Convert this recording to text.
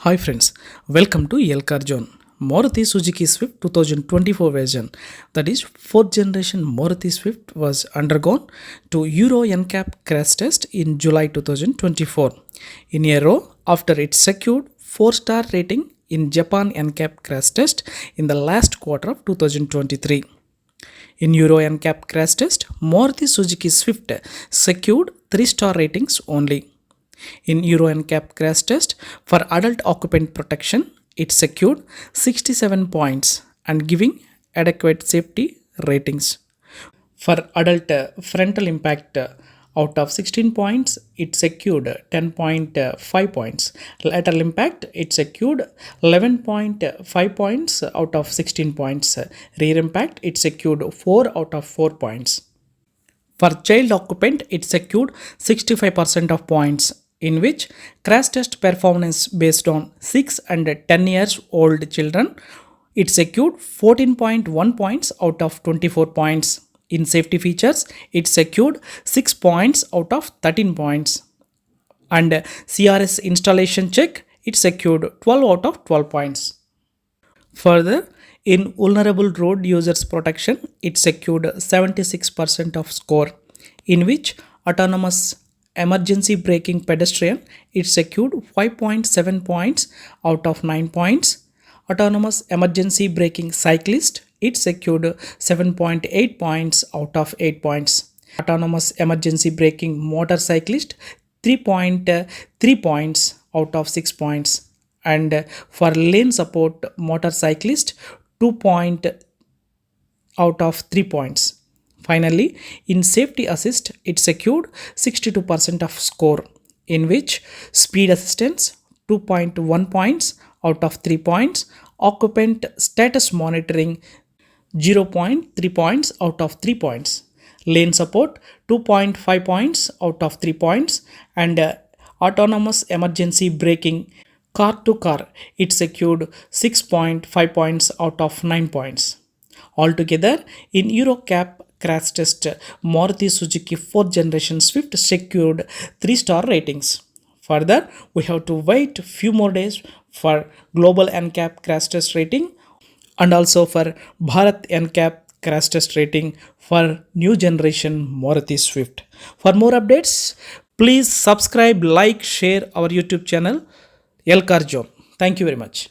Hi friends, welcome to Car Zone. Maruti Suzuki Swift 2024 version, that is 4th generation Maruti Swift, was undergone to Euro Ncap Crash test in July 2024 in a row after it secured 4-star rating in Japan Nacp Crash test in the last quarter of 2023. In Euro Ncap Crash test, Maruti Suzuki Swift secured 3-star ratings only. In Euro Ncap Crash test for adult occupant protection, it secured 67 points and giving adequate safety ratings. For adult frontal impact, out of 16 points, it secured 10.5 points. Lateral impact, it secured 11.5 points out of 16 points. Rear impact, it secured 4 out of 4 points. For child occupant, it secured 65% of points, in which crash test performance based on 6 and 10 years old children, it secured 14.1 points out of 24 points. In safety features, it secured 6 points out of 13 points. And CRS installation check, it secured 12 out of 12 points. Further, in vulnerable road users protection, it secured 76% of score, in which autonomous emergency braking pedestrian, it secured 5.7 points out of 9 points. Autonomous emergency braking cyclist, it secured 7.8 points out of 8 points. Autonomous emergency braking motorcyclist, 3.3 points out of 6 points. And for lane support motorcyclist, 2 point out of 3 points. Finally, in safety assist, it secured 62% of score, in which speed assistance 2.1 points out of 3 points, occupant status monitoring 0.3 points out of 3 points, lane support 2.5 points out of 3 points, and autonomous emergency braking car to car, it secured 6.5 points out of 9 points. Altogether, in Euro Ncap Crash test, Maruti Suzuki 4th generation Swift secured 3-star ratings. Further, we have to wait few more days for global Ncap Crash test rating and also for Bharat Ncap Crash test rating for new generation Maruti Swift. For more updates, please subscribe, like, share our YouTube channel Car Zone. Thank you very much.